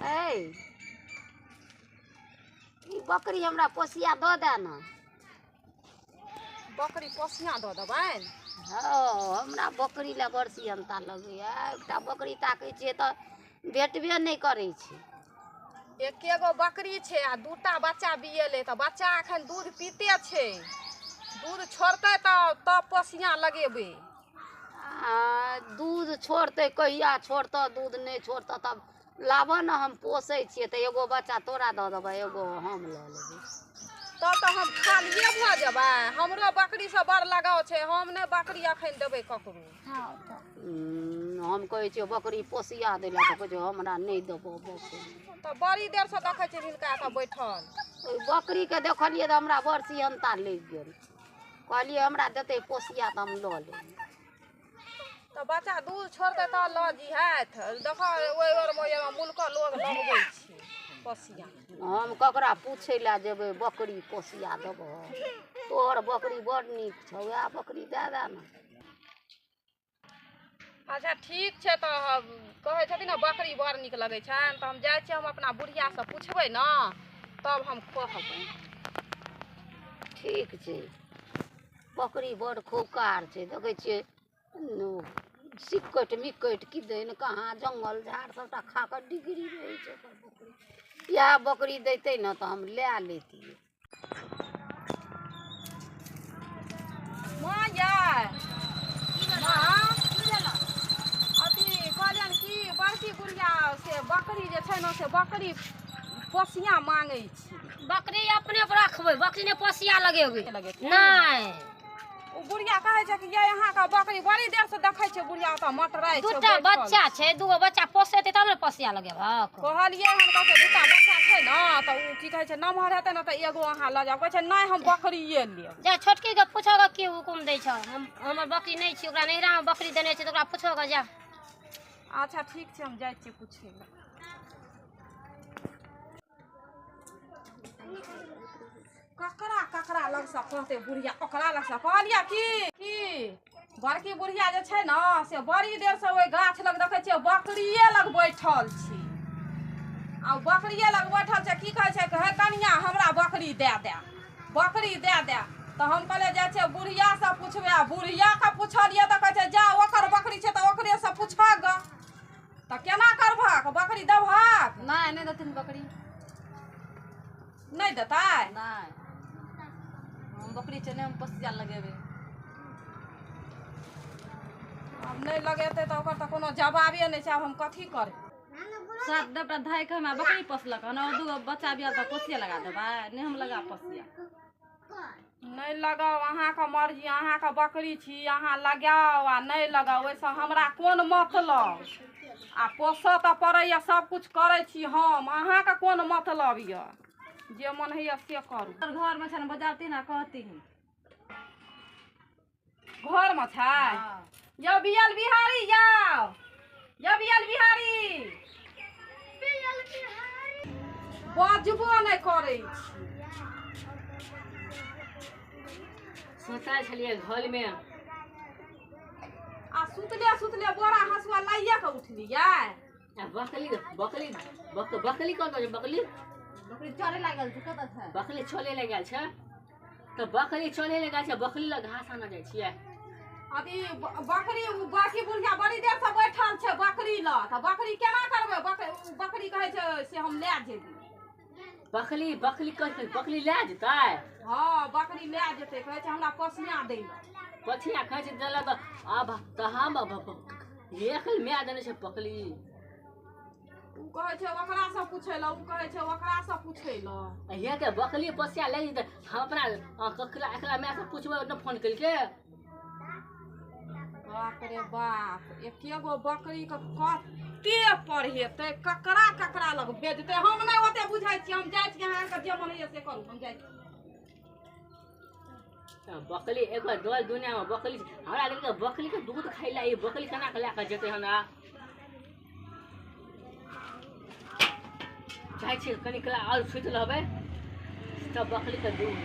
ए बकरी हमरा पोसिया दऽ दे ना। बकरी पोसिया दऽ देबै? हाँ हमरा बकरी ले बड़ सियनता लगैया। एकटा बकरी ताकै छियै तऽ भेटबे नहि करै छै। एकेगो बकरी छै आ दूटा बच्चा बिएलै तऽ बच्चा एखन दूध पीते छै। दूध छोड़तै तब पोसिया लगेबै। दूध छोड़तै कहिया छोड़तऽ? दूध नहीं छोड़तऽ तब लाबऽ न, हम पोसै छियै तऽ एगो बच्चा तोरा दऽ देबै, एगो हम लऽ लेबै। तब तऽ हम खालिए भऽ जेबै। हमरो बकरी से बड़ लगाव छै, हम नहीं बकरी अखन देबै ककरो। हम कहै छियै बकरी पोसिया दै लए तऽ कहै छै हमरा नहीं देबो बकरी। तऽ बड़ी देर से देखै छियै हिनका एतऽ बैठल। ओइ बकरी के देखलियै तऽ हमरा बड़ सियनता लागि गेल। कहलियै हमरा देतै पोसिया तऽ हम लऽ लेबै। तो बच्चा दूध छोड़तै तऽ लऽ जीहत। देख ओहि ओर मुल्क लोग लगबै छै पोसिया। हम ककरा पूछै लए जेबै बकरी पोसिया देबो? तोहर बकरी बड़ नीक छौ, वएह बकरी दे दे ना। अच्छा ठीक छै तऽ कहै छथिन ने बकरी बड़ नीक लगै छनि तऽ हम जाइ छियै, हम अपना बुढ़िया से पूछबै ने तब हम कहबै। ठीक छै। बकरी बड़ खूबकार छै, देखै छियै सिकटि मिकटि किदैन कहाँ जंगल झाड़ सबटा खा कऽ डिगरी रहै छै ओकर बकरी। इएह बकरी दैतै ने तऽ हम लए लेतियै। माँ यै माँ अथी कहलियनि कि बड़की गुड़िया से बकरी जे छै ने से बकरी पोसिया मांगै छै। बकरी अपने पर रखबै, बकरी ने पोसिया लगेबै नहीं। ओ बुढ़िया कहै छै कि ये यहाँ का बकरी बड़ी देर से देखै छै बुढ़िया ओतऽ मटराइ छै। दूटा बच्चा छै, दूगो बच्चा पोसेतै तब ने पोसिया लगेबक। कहलियै हम कहै दूटा बच्चा छै ने तऽ ओ की कहै छै नमहर हेतै ने तऽ एगो अहाँ लऽ जाओ। कहै छै नहीं हम बकरिए लेब। जा छोटकी के पूछो ग की हुकुम दै छ। हमर बकरी नहीं छै, ओकरा नैहरा में बकरी देने छै तऽ ओकरा पूछो ग जा। अच्छा ठीक छै हम जाइ छियै पूछै लए। ककरा ककरा लग से कहते बुढ़िया ओकरा लग से कहलिया की बड़की बुढ़िया जे छै ने से बड़ी देर से ओहि गाछ लग देखै छियै बकरिए लग बैठल छी। आ बकरिए लग बैठल छै, की कहै छै हे कनिया हमरा बकरी दे दे, बकरी दे दे। तऽ हम कहले जाइ छियै बुढ़िया से पूछबै। आ बुढ़िया के पूछलियै तऽ कहै छै जा ओकर बकरी छै तऽ ओकरे से पूछऽ ग। तऽ केना करबहक? बकरी देबहक? नहीं नहीं देथिन बकरी। नहीं देतै? नहीं हम बकरी छै नहीं, हम पोसिया लगेबै। अब नहीं लगेतै तऽ ओकर तऽ कोनो जवाबे नहीं छै। आब हम कथी करबै? सात देवटा धाय के हमरा बकरी पोसलक और दूगो बच्चा बिया तऽ पोसिया लगा देबै? नहीं हम लगा पोसिया। नहीं लगाओ, अहाँके मर्जी, अहाँके बकरी छी, अहाँ लगाओ आ नहीं लगाओ ओहिसँ हमरा कोन मतलब? आ पोसऽ तऽ पड़ैया, सब कुछ करै छी हम, अहाँके कोन मतलब यऽ? जे मन होइए से करू। घर में छै बजाती ना कहती हूँ। घर में छै? यौ बियल बिहारी यौ बियल बिहारी बजबो नहीं करै छी। सोचा छलिए घर में आ सुतले सुतले बोरा हसुआ लाइए के उठलियै। बकरी बकरी बकरी कौन छै? बकरी बकरी चले लागल छै, कतऽ छै? बकरी छोले ले गेल छै तऽ बकरी छोले ले गेल छै, बकरी लग घास आना जाइ छियै। अभी बकरी बाकी बुढ़िया बड़ी देर से बैठल छै बकरी ल तऽ बकरी केना करबै? बकरी कहै छै से हम लए जेबै। बकरी बकरी कहै बकरी लए जेतै? हाँ बकरी लए जेतै, कहै छै हमरा पोसिया दै लए। पोसिया कहै छै देलक तऽ अब तऽ हम एक माय देने छै बकरी। उ कहै छै ओकरा से पूछै लए, उ कहै छै ओकरा से पूछै लए। हे के बकरी पोसिया ले जेतै, हम अपना एकला माय से पूछबै न फोन करके। बाप रे बाप, एकेगो बकरी के कते पढ़ेतै, ककरा ककरा लग बेचतै? हम नहीं ओते बुझाइ छी, हम जाइ छी अहाँके जे मन होइए से करू, हम जाइ छी। बकरी एक बार दुनिया में बकरी हमरा लगे बकरी के दूध खाइ ला बकरी केना के लेके जेतै हमरा? चाहे छी कनी कला और सुति रहबै तब बकरी के दूध